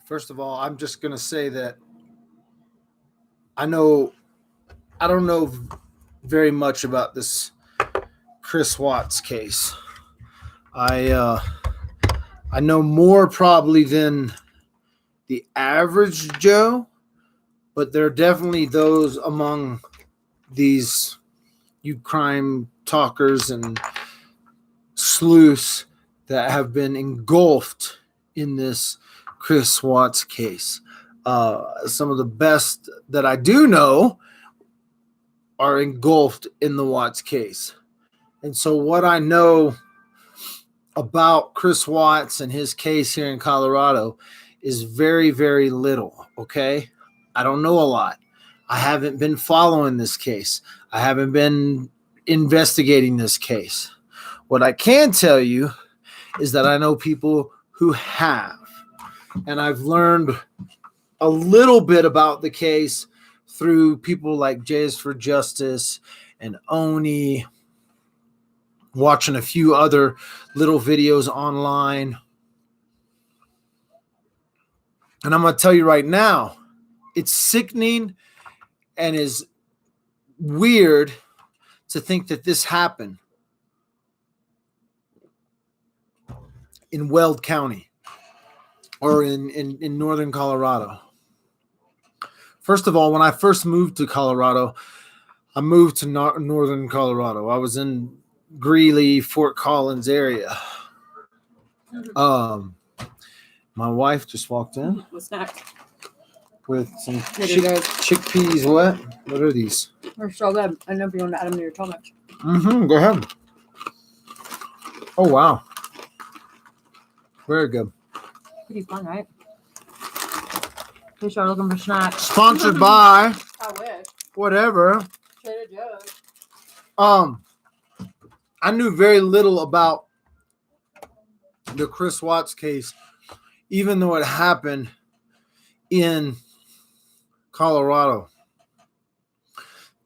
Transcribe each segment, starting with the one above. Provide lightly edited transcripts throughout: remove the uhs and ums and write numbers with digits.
First of all, I'm just going to say that I don't know very much about this Chris Watts case. I I know more probably than the average Joe, but there are definitely those among these you crime talkers and sleuths that have been engulfed in this Chris Watts case. Some of the best that I do know are engulfed in the Watts case. And so what I know about Chris Watts and his case here in Colorado is very, very little, okay? I don't know a lot. I haven't been following this case. I haven't been investigating this case. What I can tell you is that I know people who have. And I've learned a little bit about the case through people like Jays for Justice and Oni, watching a few other little videos online. And I'm going to tell you right now, it's sickening and is weird to think that this happened in Weld County or in northern Colorado. First of all, when I first moved to Colorado, I moved to northern Colorado. I was in Greeley, Fort Collins area. My wife just walked in. What's next? With some chickpeas. What are these? They're so good. I know if you want to add them to your stomach. Go ahead. Oh, wow. Very good. Pretty fun, right? You start looking for snacks. Sponsored by I wish. whatever. Trader Joe's. I knew very little about the Chris Watts case, even though it happened in Colorado.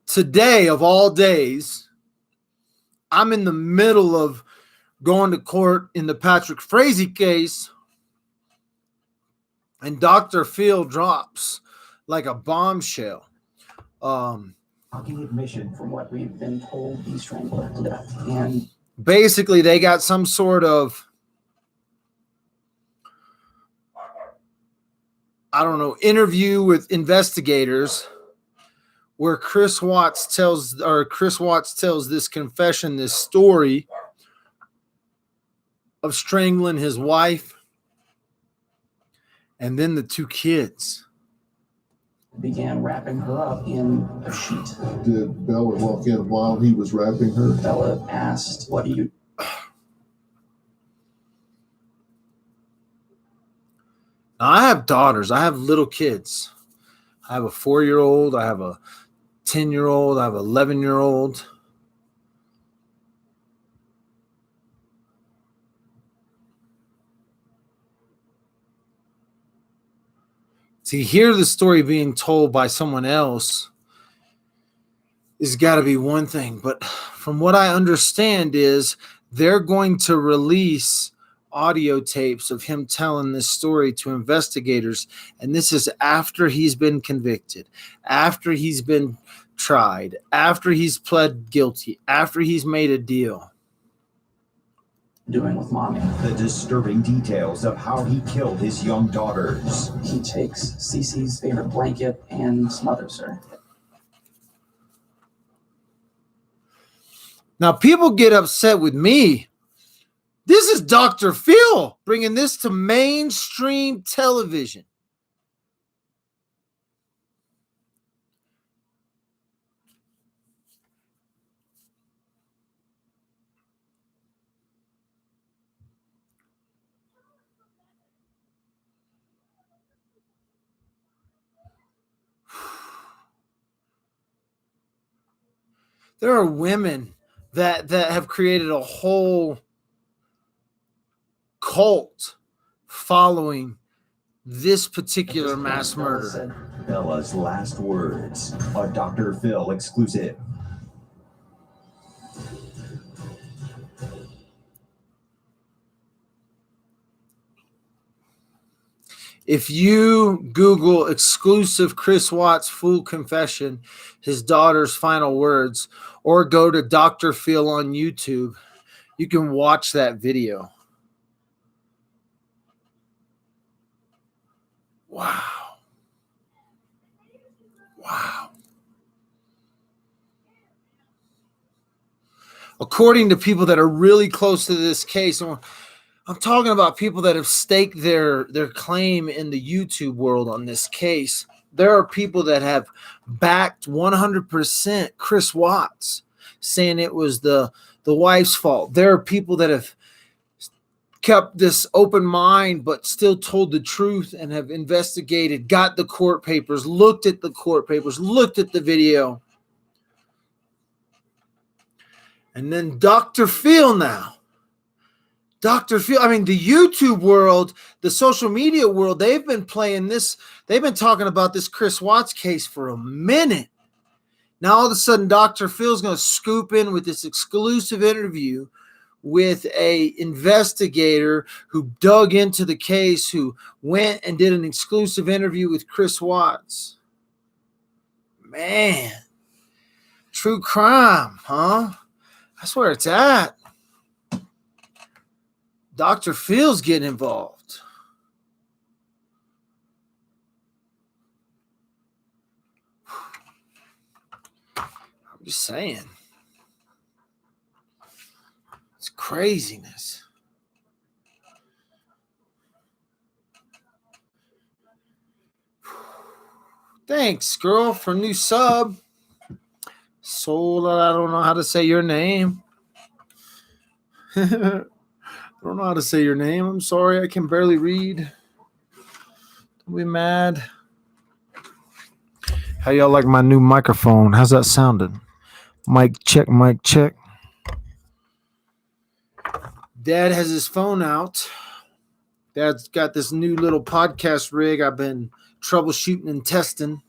Today, of all days, I'm in the middle of going to court in the Patrick Frazee case, and Dr. Phil drops like a bombshell. Shocking admission from what we've been told he strangled her to death. And basically, they got some sort of, I don't know, interview with investigators where Chris Watts tells this confession, this story of strangling his wife and then the two kids. Began wrapping her up in a sheet. Did Bella walk in while he was wrapping her? Bella asked, "What do you?" Now, I have daughters. I have little kids. I have a 4-year-old. I have a 10-year-old. I have an 11-year-old. To hear the story being told by someone else has got to be one thing. But from what I understand is they're going to release audio tapes of him telling this story to investigators. And this is after he's been convicted, after he's been tried, after he's pled guilty, after he's made a deal. Doing with mommy. The disturbing details of how he killed his young daughters. He takes Cece's favorite blanket and smothers her. Now, people get upset with me. This is Dr. Phil bringing this to mainstream television. There are women that have created a whole cult following this particular mass murder. Bella's last words, a Dr. Phil exclusive. If you Google exclusive Chris Watts full confession, his daughter's final words, or go to Dr. Phil on YouTube, you can watch that video. Wow. Wow. According to people that are really close to this case, and I'm talking about people that have staked their claim in the YouTube world on this case. There are people that have backed 100% Chris Watts, saying it was the wife's fault. There are people that have kept this open mind but still told the truth and have investigated, got the court papers, looked at the court papers, looked at the video. And then Dr. Phil now. Dr. Phil, I mean, the YouTube world, the social media world, they've been playing this. They've been talking about this Chris Watts case for a minute. Now, all of a sudden, Dr. Phil's going to scoop in with this exclusive interview with a investigator who dug into the case, who went and did an exclusive interview with Chris Watts. Man, true crime, huh? That's where it's at. Dr. Phil's getting involved. I'm just saying. It's craziness. Thanks, girl, for new sub. Soul, I don't know how to say your name. I don't know how to say your name. I'm sorry. I can barely read. Don't be mad. How y'all like my new microphone? How's that sounding? Mic check, mic check. Dad has his phone out. Dad's got this new little podcast rig I've been troubleshooting and testing.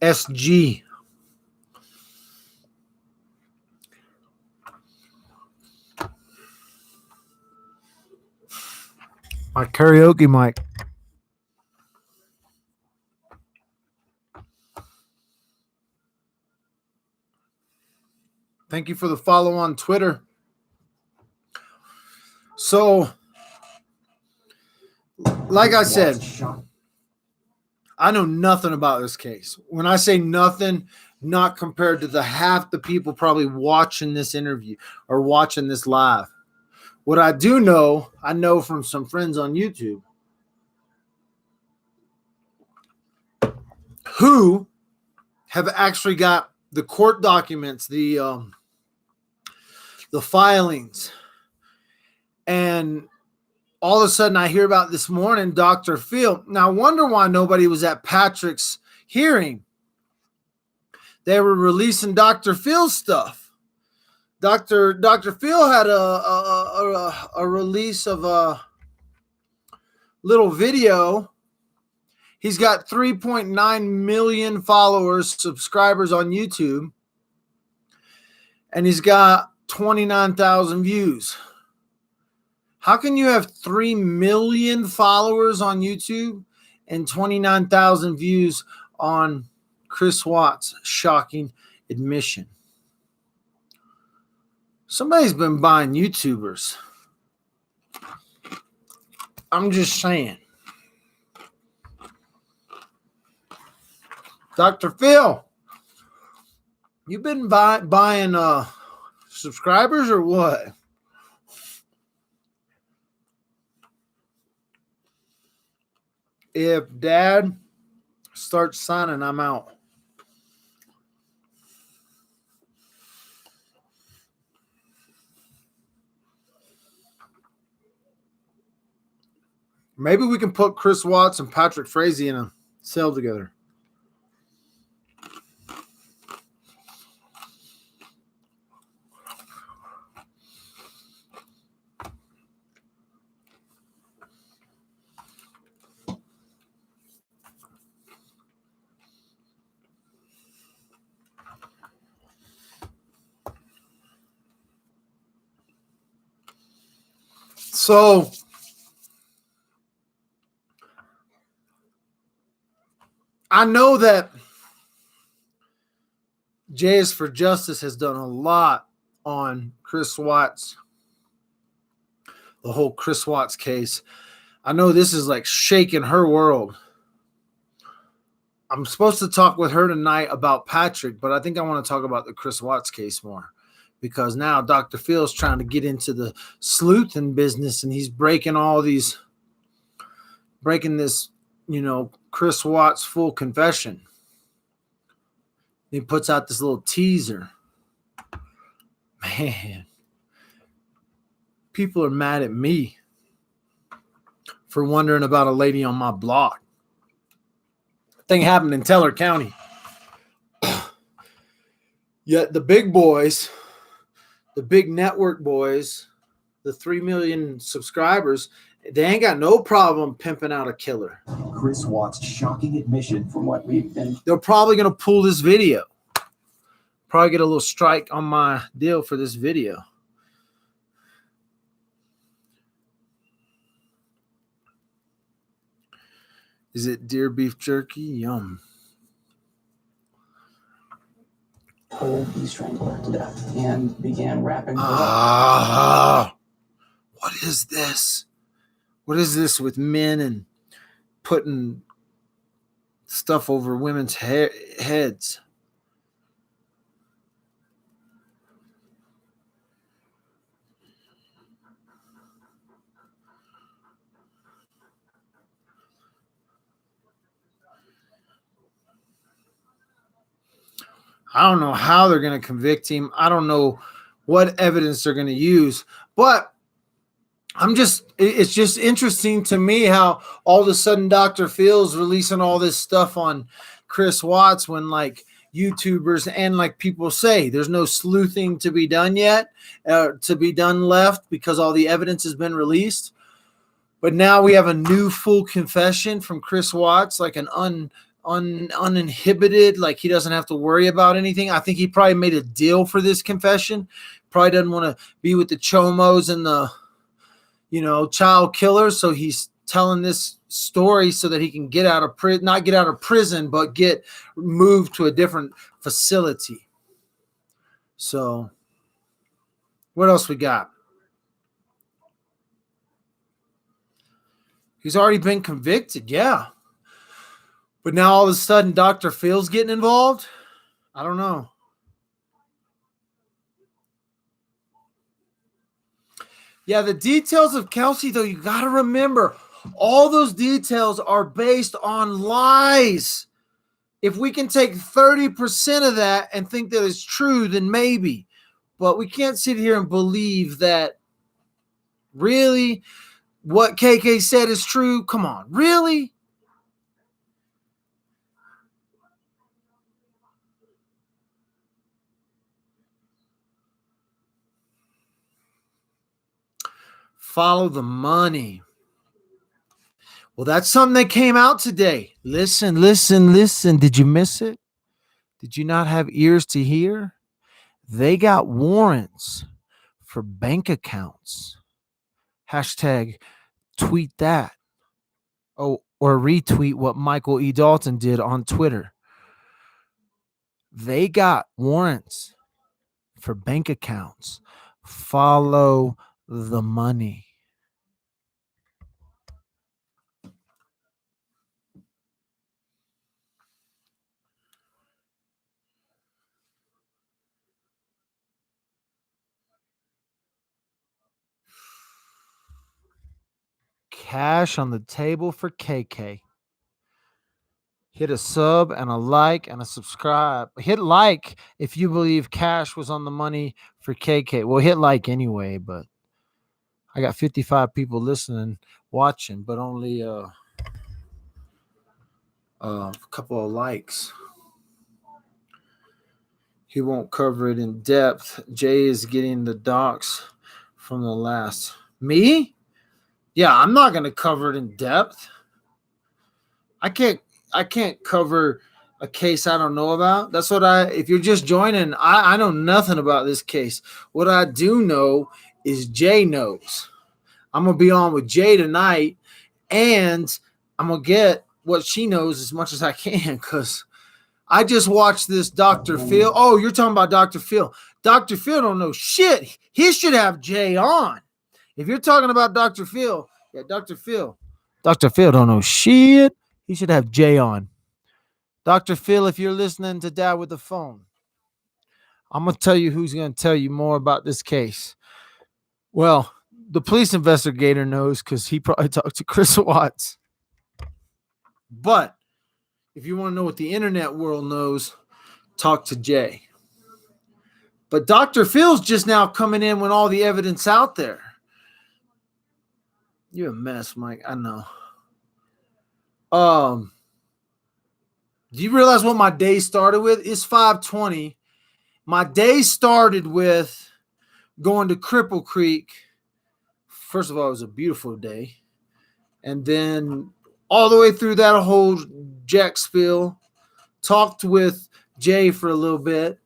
SG. My karaoke mic. Thank you for the follow on Twitter. So, like I said, I know nothing about this case. When I say nothing, not compared to the half the people probably watching this interview or watching this live. What I do know, I know from some friends on YouTube who have actually got the court documents, the filings, and all of a sudden I hear about this morning, Dr. Phil. Now I wonder why nobody was at Patrick's hearing. They were releasing Dr. Phil's stuff. Dr. Phil had a release of a little video. He's got 3.9 million followers, subscribers on YouTube, and he's got 29,000 views. How can you have 3 million followers on YouTube and 29,000 views on Chris Watts' shocking admission? Somebody's been buying YouTubers. I'm just saying. Dr. Phil, you been buying subscribers or what? If Dad starts signing, I'm out. Maybe we can put Chris Watts and Patrick Frazee in a cell together. So I know that Jay is for Justice has done a lot on Chris Watts, the whole Chris Watts case. I know this is like shaking her world. I'm supposed to talk with her tonight about Patrick, but I think I want to talk about the Chris Watts case more, because now Dr. Phil's trying to get into the sleuthing business, and he's breaking this, Chris Watts full confession. He puts out this little teaser. Man, people are mad at me for wondering about a lady on my block. Thing happened in Teller County. Yet the big boys, the big network boys, the 3 million subscribers, they ain't got no problem pimping out a killer. Chris Watts' shocking admission From what we've been They're probably going to pull this video. Probably get a little strike on my deal for this video. Is it deer beef jerky? Yum. told the strangler to death and began wrapping her up. What is this? What is this with men and putting stuff over women's heads? I don't know how they're going to convict him. I don't know what evidence they're going to use, but it's just interesting to me how all of a sudden Dr. Phil's releasing all this stuff on Chris Watts when like YouTubers and like people say there's no sleuthing to be done yet, to be done left, because all the evidence has been released. But now we have a new full confession from Chris Watts, like an uninhibited, like he doesn't have to worry about anything. I think he probably made a deal for this confession. Probably doesn't want to be with the chomos and the, child killers. So he's telling this story so that he can get out of prison, not get out of prison, but get moved to a different facility. So what else we got? He's already been convicted. Yeah. But now all of a sudden, Dr. Phil's getting involved? I don't know. Yeah, the details of Kelsey, though, you got to remember, all those details are based on lies. If we can take 30% of that and think that it's true, then maybe. But we can't sit here and believe that really what KK said is true. Come on, really? Follow the money. Well, that's something that came out today. Listen. Did you miss it? Did you not have ears to hear? They got warrants for bank accounts. Hashtag tweet that. Oh, or retweet what Michael E. Dalton did on Twitter. They got warrants for bank accounts. Follow the money. Cash on the table for KK. Hit a sub and a like and a subscribe. Hit like if you believe cash was on the money for KK. Well, hit like anyway, but I got 55 people listening, watching, but only a couple of likes. He won't cover it in depth. Jay is getting the docs from the last. Me? Yeah, I'm not going to cover it in depth. I can't cover a case I don't know about. That's what if you're just joining, I know nothing about this case. What I do know is Jay knows. I'm going to be on with Jay tonight, and I'm going to get what she knows as much as I can, because I just watched this Dr. Phil. Oh, you're talking about Dr. Phil. Dr. Phil don't know shit. He should have Jay on. If you're talking about Dr. Phil, yeah, Dr. Phil. Dr. Phil don't know shit. He should have Jay on. Dr. Phil, if you're listening to Dad with the Phone, I'm going to tell you who's going to tell you more about this case. Well, the police investigator knows, because he probably talked to Chris Watts. But if you want to know what the internet world knows, talk to Jay. But Dr. Phil's just now coming in when all the evidence out there. You're a mess, Mike. I know. Do you realize what my day started with? It's 5:20. My day started with going to Cripple Creek. First of all, it was a beautiful day. And then all the way through that whole Jack spill, talked with Jay for a little bit.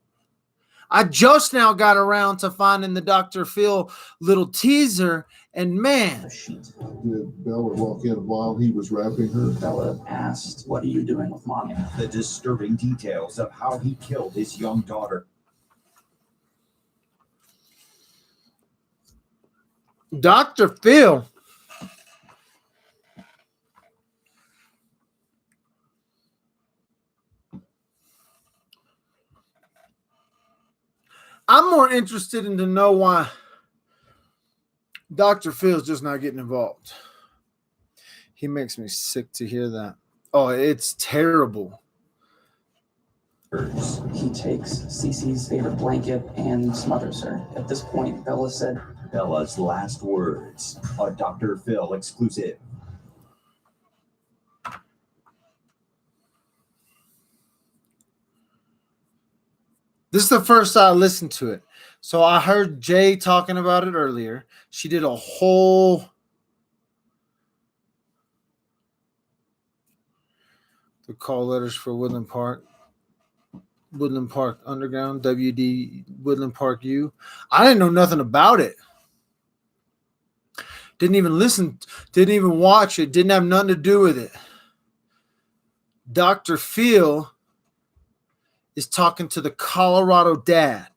I just now got around to finding the Dr. Phil little teaser, and man. Did Bella walk in while he was wrapping her? Bella asked, "What are you doing with Mommy?" The disturbing details of how he killed his young daughter. Dr. Phil. I'm more interested in to know why Dr. Phil's just not getting involved. He makes me sick to hear that. Oh, it's terrible. He takes Cece's favorite blanket and smothers her. At this point, Bella said, Bella's last words. A Dr. Phil exclusive. This is the first I listened to it. So I heard Jay talking about it earlier. She did a whole the call letters for Woodland Park Underground, WD Woodland Park U. I didn't know nothing about it. Didn't even listen, didn't even watch it, didn't have nothing to do with it. Dr. Phil is talking to the Colorado dad.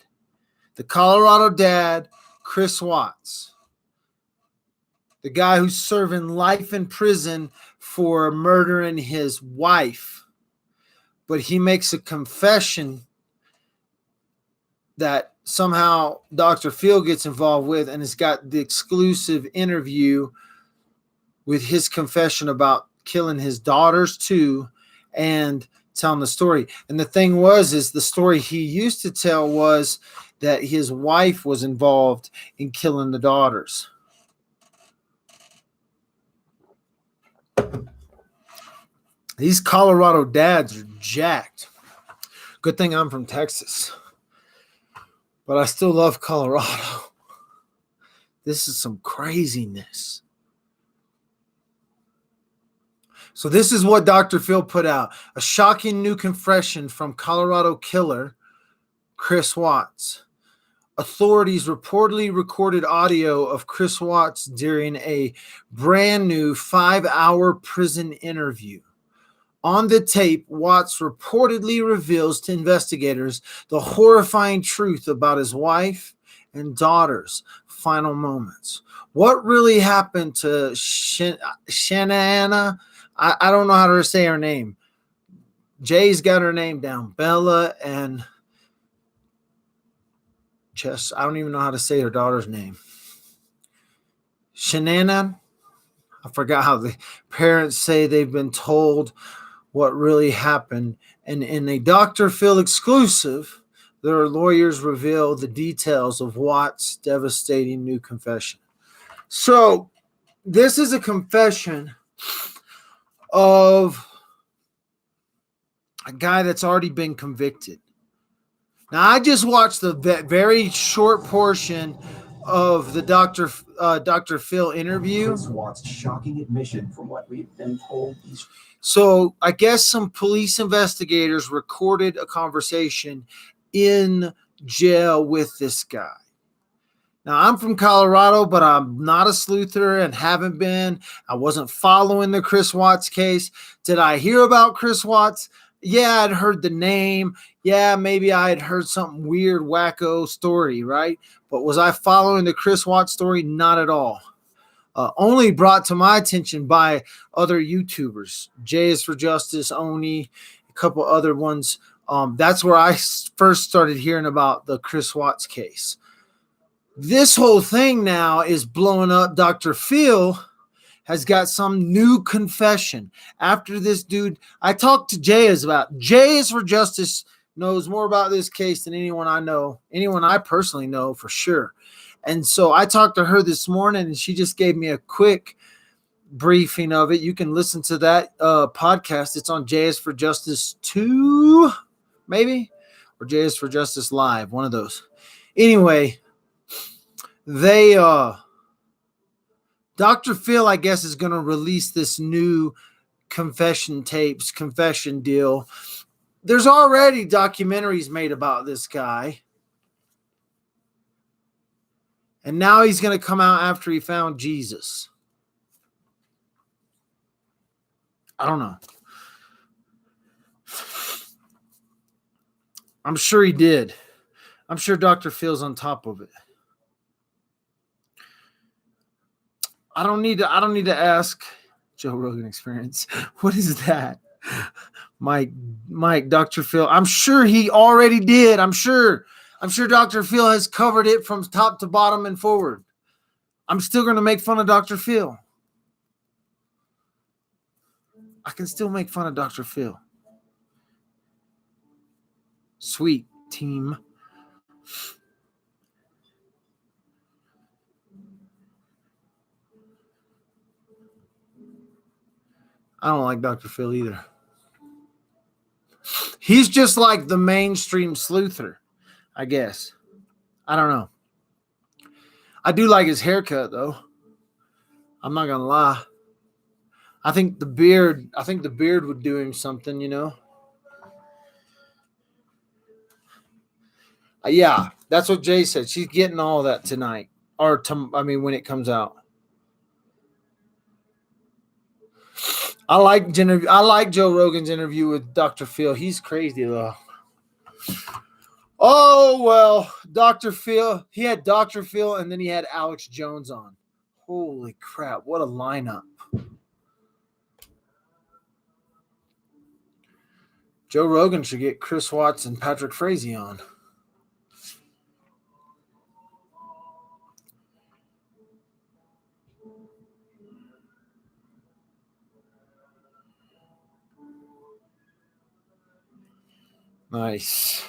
The Colorado dad, Chris Watts. The guy who's serving life in prison for murdering his wife. But he makes a confession that somehow Dr. Phil gets involved with, and it's got the exclusive interview with his confession about killing his daughters too, and telling the story. And the thing is the story he used to tell was that his wife was involved in killing the daughters. These Colorado dads are jacked. Good thing I'm from Texas. But I still love Colorado. This is some craziness. So this is what Dr. Phil put out. A shocking new confession from Colorado killer Chris Watts. Authorities reportedly recorded audio of Chris Watts during a brand new 5-hour prison interview. On the tape, Watts reportedly reveals to investigators the horrifying truth about his wife and daughter's final moments. What really happened to Shanana? I don't know how to say her name. Jay's got her name down. Bella and Chess. I don't even know how to say her daughter's name. Shanana? I forgot how the parents say they've been told what really happened. And in a Dr. Phil exclusive, their lawyers reveal the details of Watts' devastating new confession. So this is a confession of a guy that's already been convicted. Now, I just watched the very short portion of the Dr. Phil interview. Chris Watts' shocking admission "From what we've been told, So I guess some police investigators recorded a conversation in jail with this guy. Now, I'm from Colorado, but I'm not a sleuther and haven't been. I wasn't following the Chris Watts case. Did I hear about Chris Watts? Yeah, I'd heard the name. Yeah, maybe I had heard something weird, wacko story, right? But was I following the Chris Watts story? Not at all. Only brought to my attention by other YouTubers, Jay is for Justice, Oni, a couple other ones. That's where I first started hearing about the Chris Watts case. This whole thing now is blowing up. Dr. Phil has got some new confession after this dude. I talked to Jay about. Jay is for Justice knows more about this case than anyone I know, anyone I personally know for sure. And so I talked to her this morning, and she just gave me a quick briefing of it. You can listen to that podcast. It's on Jay is for Justice 2, maybe, or Jay is for Justice Live, one of those. Anyway, they Dr. Phil, I guess, is going to release this new confession deal. There's already documentaries made about this guy. And now he's going to come out after he found Jesus. I don't know. I'm sure he did. I'm sure Dr. Phil's on top of it. I don't need to ask Joe Rogan Experience. What is that? Mike, Dr. Phil. I'm sure he already did. I'm sure Dr. Phil has covered it from top to bottom and forward. I'm still going to make fun of Dr. Phil. I can still make fun of Dr. Phil. Sweet team. I don't like Dr. Phil either. He's just like the mainstream sleuther, I guess. I don't know. I do like his haircut, though. I'm not going to lie. I think the beard would do him something, you know? Yeah, that's what Jay said. She's getting all that tonight. When it comes out. I like Joe Rogan's interview with Dr. Phil. He's crazy, though. Oh, well, Dr. Phil. He had Dr. Phil, and then he had Alex Jones on. Holy crap, what a lineup. Joe Rogan should get Chris Watts and Patrick Frazee on. Nice.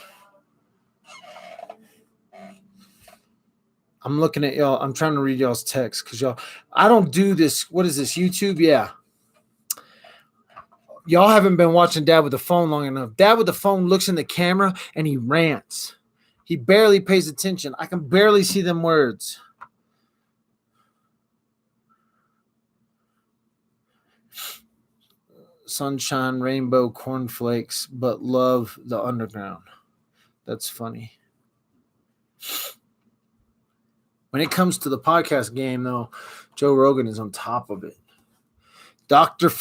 I'm looking at y'all. I'm trying to read y'all's text because I don't do this. What is this, YouTube? Yeah. Y'all haven't been watching Dad with the Phone long enough. Dad with the Phone looks in the camera and he rants. He barely pays attention. I can barely see them words. Sunshine, rainbow, cornflakes, but love the underground. That's funny. When it comes to the podcast game, though, Joe Rogan is on top of it.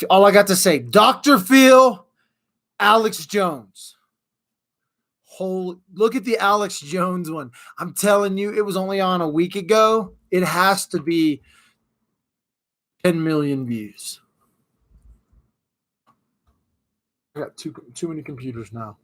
All I got to say, Dr. Phil, Alex Jones. Look at the Alex Jones one. I'm telling you, it was only on a week ago. It has to be 10 million views. I got too many computers now.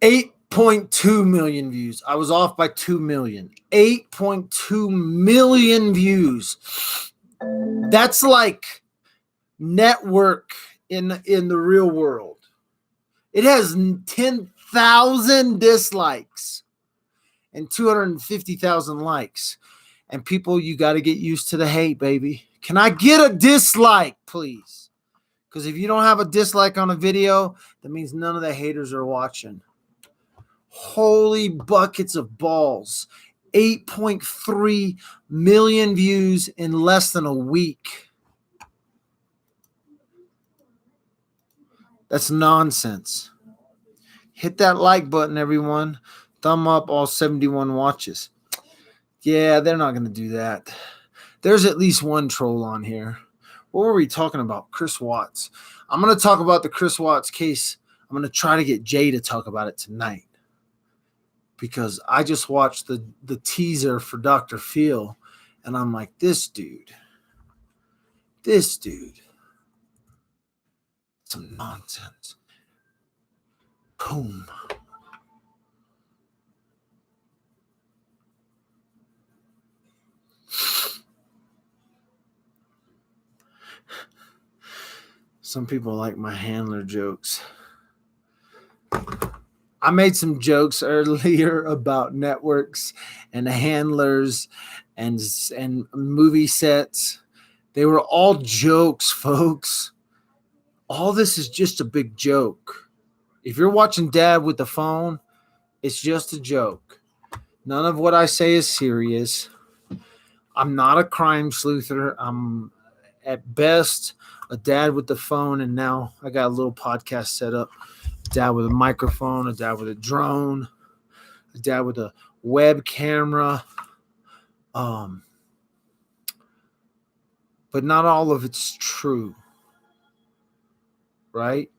$8.2 million views. I was off by 2 million. 8.2 million views. That's like network in the real world. It has 10,000 dislikes and 250,000 likes. And people, you got to get used to the hate, baby. Can I get a dislike, please? Because if you don't have a dislike on a video, that means none of the haters are watching. Holy buckets of balls. 8.3 million views in less than a week. That's nonsense. Hit that like button, everyone. Thumb up all 71 watches. Yeah, they're not going to do that. There's at least one troll on here. What were we talking about? Chris Watts. I'm going to talk about the Chris Watts case. I'm going to try to get Jay to talk about it tonight, because I just watched the teaser for Dr. Phil, and I'm like, this dude, some nonsense. Boom. Some people like my handler jokes. I made some jokes earlier about networks and handlers and movie sets. They were all jokes, folks. All this is just a big joke. If you're watching Dad with the phone, it's just a joke. None of what I say is serious. I'm not a crime sleuther. I'm at best a dad with the phone, and now I got a little podcast set up. A dad with a microphone, a dad with a drone, a dad with a web camera. But not all of it's true, right?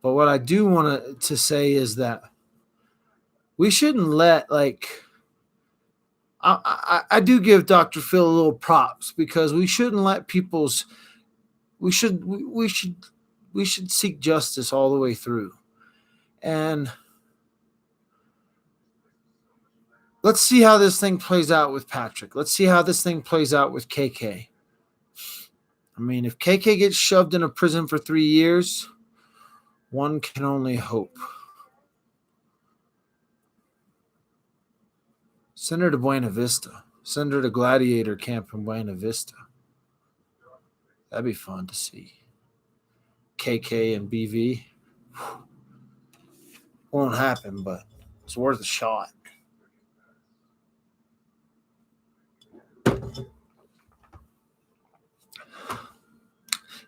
But what I do want to say is that we shouldn't let, like, I do give Dr. Phil a little props, because we shouldn't let people's, we should seek justice all the way through. And let's see how this thing plays out with Patrick. Let's see how this thing plays out with KK. I mean, if KK gets shoved in a prison for 3 years, one can only hope. Send her to Buena Vista. Send her to Gladiator Camp in Buena Vista. That'd be fun to see. KK and BV. Won't happen, but it's worth a shot.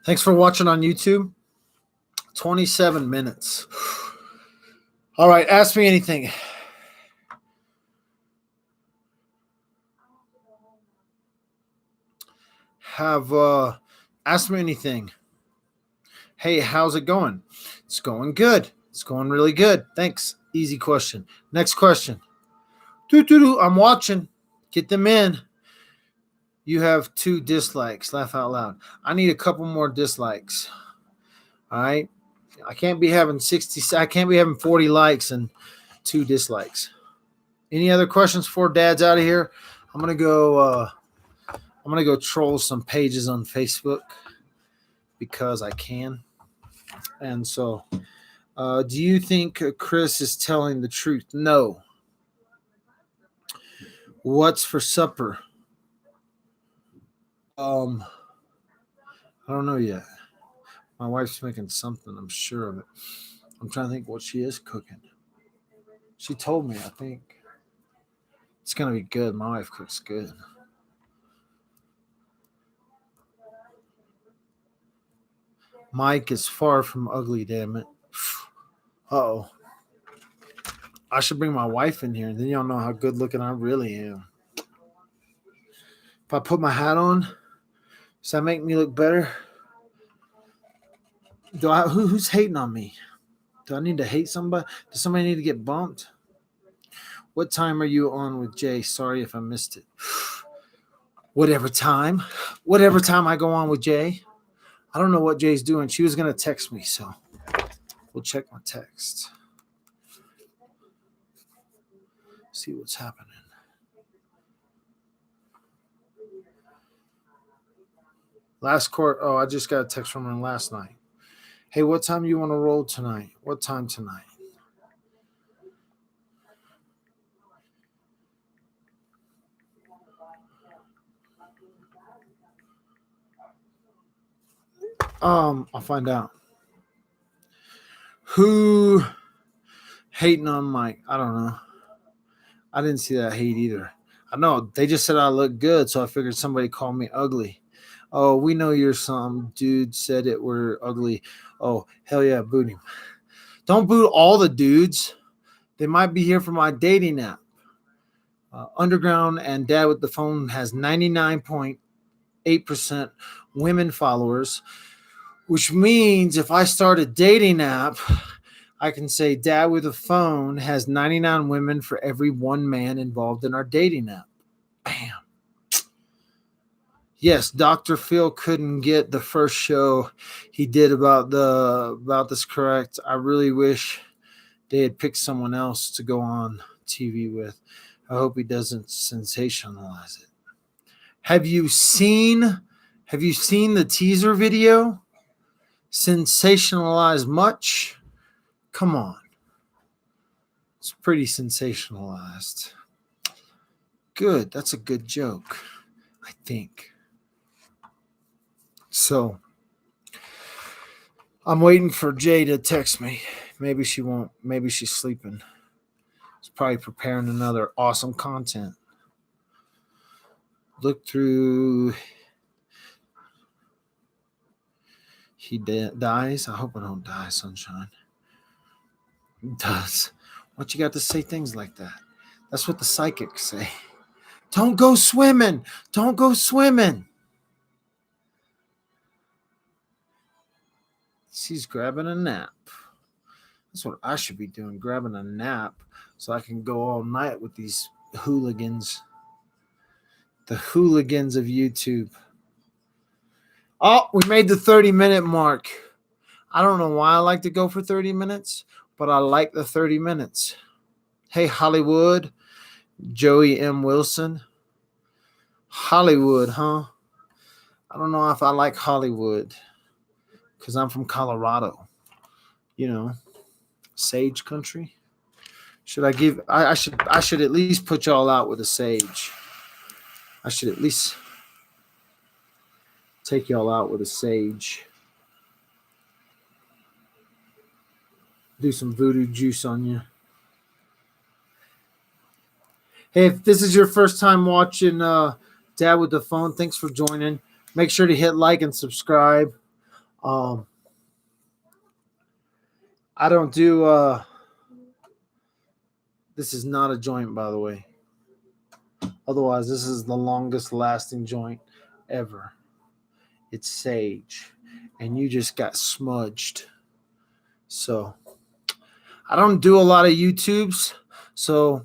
Thanks for watching on YouTube. 27 minutes. All right, ask me anything. Ask me anything. Hey, how's it going? It's going good. It's going really good. Thanks. Easy question. Next question. I'm watching. Get them in. You have 2 dislikes. Laugh out loud. I need a couple more dislikes. All right. I can't be having 40 likes and 2 dislikes. Any other questions before Dad's out of here? I'm gonna go troll some pages on Facebook because I can. And so, do you think Chris is telling the truth? No. What's for supper? I don't know yet. My wife's making something, I'm sure of it. I'm trying to think what she is cooking. She told me, I think. It's going to be good. My wife cooks good. Mike is far from ugly, damn it. Uh-oh. I should bring my wife in here, and then y'all know how good looking I really am. If I put my hat on, does that make me look better? Who's hating on me? Do I need to hate somebody? Does somebody need to get bumped? What time are you on with Jay? Sorry if I missed it. Whatever time I go on with Jay. I don't know what Jay's doing. She was going to text me, so we'll check my text. See what's happening. Last court. Oh, I just got a text from her last night. Hey, what time you want to roll tonight? What time tonight? I'll find out. Who hating on Mike? I don't know. I didn't see that hate either. I know they just said I look good, so I figured somebody called me ugly. Oh, we know you're some dude said it were ugly. Oh, hell yeah, boot him. Don't boot all the dudes. They might be here for my dating app. Underground and Dad with the Phone has 99.8% women followers, which means if I start a dating app, I can say Dad with a Phone has 99 women for every one man involved in our dating app. Bam. Yes, Dr. Phil couldn't get the first show he did about this correct. I really wish they had picked someone else to go on TV with. I hope he doesn't sensationalize it. Have you seen the teaser video? Sensationalized much? Come on. It's pretty sensationalized. Good. That's a good joke, I think. So, I'm waiting for Jay to text me. Maybe she won't. Maybe she's sleeping. She's probably preparing another awesome content. Look through. He dies. I hope I don't die, sunshine. He does. What you got to say things like that? That's what the psychics say. Don't go swimming. Don't go swimming. She's grabbing a nap. That's what I should be doing, grabbing a nap so I can go all night with these hooligans. The hooligans of YouTube. Oh, we made the 30-minute mark. I don't know why I like to go for 30 minutes, but I like the 30 minutes. Hey, Hollywood. Joey M. Wilson. Hollywood, huh? I don't know if I like Hollywood because I'm from Colorado. You know, sage country. Should I give? I should at least put y'all out with a sage. I should at least take y'all out with a sage. Do some voodoo juice on you. Hey, if this is your first time watching Dad with the Phone, thanks for joining. Make sure to hit like and subscribe. I don't do this is not a joint, by the way. Otherwise, this is the longest lasting joint ever. It's sage. And you just got smudged. So I don't do a lot of YouTubes. So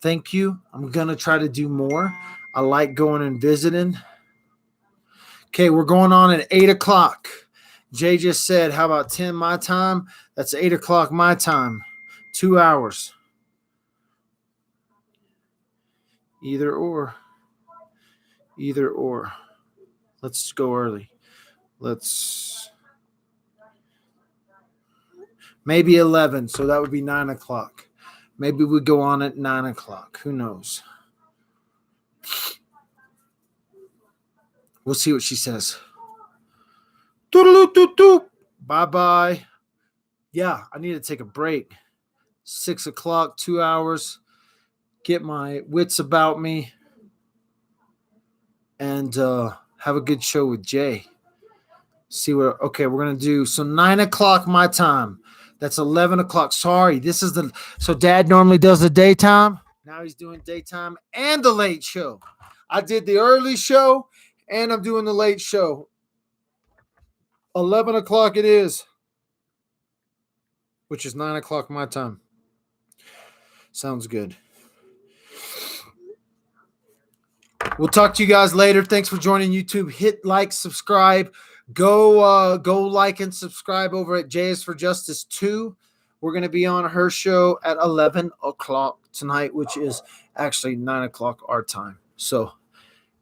thank you. I'm going to try to do more. I like going and visiting. Okay, we're going on at 8 o'clock. Jay just said, how about 10 my time? That's 8 o'clock my time. 2 hours. Either or. Either or. Let's go early. Let's. Maybe 11, so that would be 9 o'clock. Maybe we go on at 9 o'clock. Who knows? We'll see what she says. Bye-bye. Yeah, I need to take a break. 6 o'clock, 2 hours. Get my wits about me. And have a good show with Jay. See what, okay, we're going to do, so 9 o'clock my time. That's 11 o'clock. Sorry, this is so Dad normally does the daytime. Now he's doing daytime and the late show. I did the early show and I'm doing the late show. 11 o'clock it is, which is 9 o'clock my time. Sounds good. We'll talk to you guys later. Thanks for joining YouTube. Hit like, subscribe. Go like and subscribe over at J is for Justice 2. We're going to be on her show at 11 o'clock tonight, which is actually 9 o'clock our time. So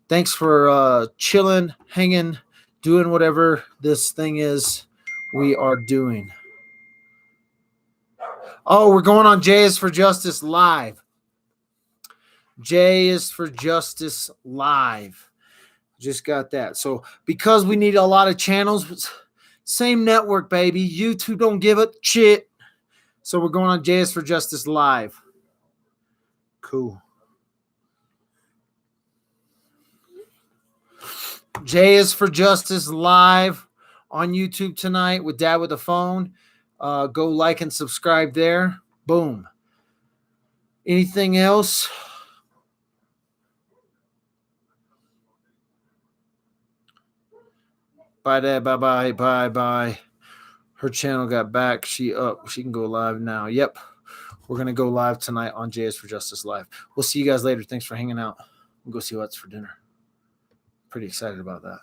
thanks for chilling, hanging, doing whatever this thing is we are doing. Oh, we're going on J is for Justice Live. J is for Justice Live. Just got that. So because we need a lot of channels, same network, baby. YouTube don't give a shit. So we're going on J is for Justice Live. Cool. J is for Justice Live on YouTube tonight with Dad with the Phone. Go like and subscribe there. Boom. Anything else? Bye, Dad. Bye. Her channel got back. She can go live now. Yep. We're going to go live tonight on JS for Justice Live. We'll see you guys later. Thanks for hanging out. We'll go see what's for dinner. Pretty excited about that.